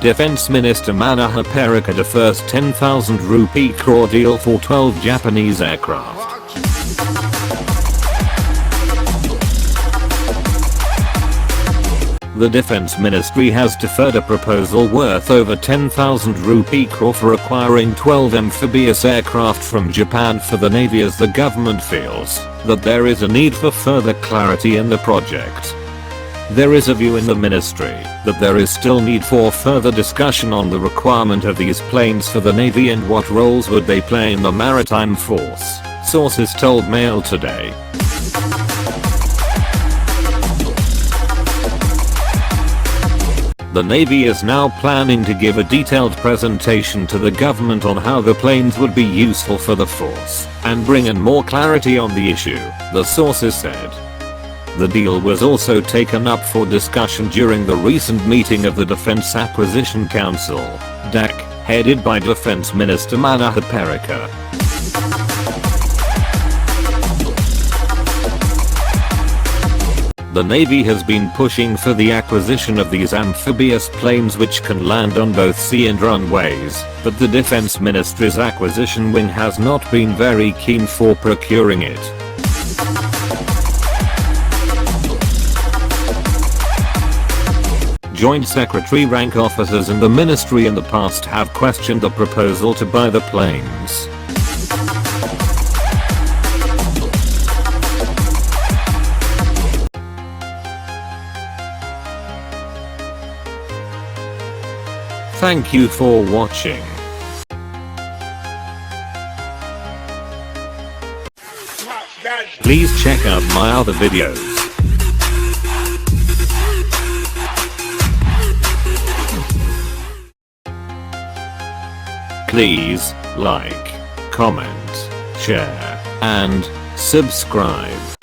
Defence Minister Manohar Parrikar defers 10,000 rupee crore deal for 12 Japanese aircraft. The Defence Ministry has deferred a proposal worth over 10,000 rupee crore for acquiring 12 amphibious aircraft from Japan for the Navy, as the government feels that there is a need for further clarity in the project. There is a view in the ministry that there is still need for further discussion on the requirement of these planes for the Navy and what roles would they play in the maritime force, sources told Mail today. The Navy is now planning to give a detailed presentation to the government on how the planes would be useful for the force and bring in more clarity on the issue, the sources said. The deal was also taken up for discussion during the recent meeting of the Defence Acquisition Council, DAC, headed by Defence Minister Manohar Parrikar. The Navy has been pushing for the acquisition of these amphibious planes which can land on both sea and runways, but the Defence Ministry's acquisition wing has not been very keen for procuring it. Joint Secretary rank officers in the ministry in the past have questioned the proposal to buy the planes. Thank you for watching. Please check out my other videos. Please like, comment, share, and subscribe.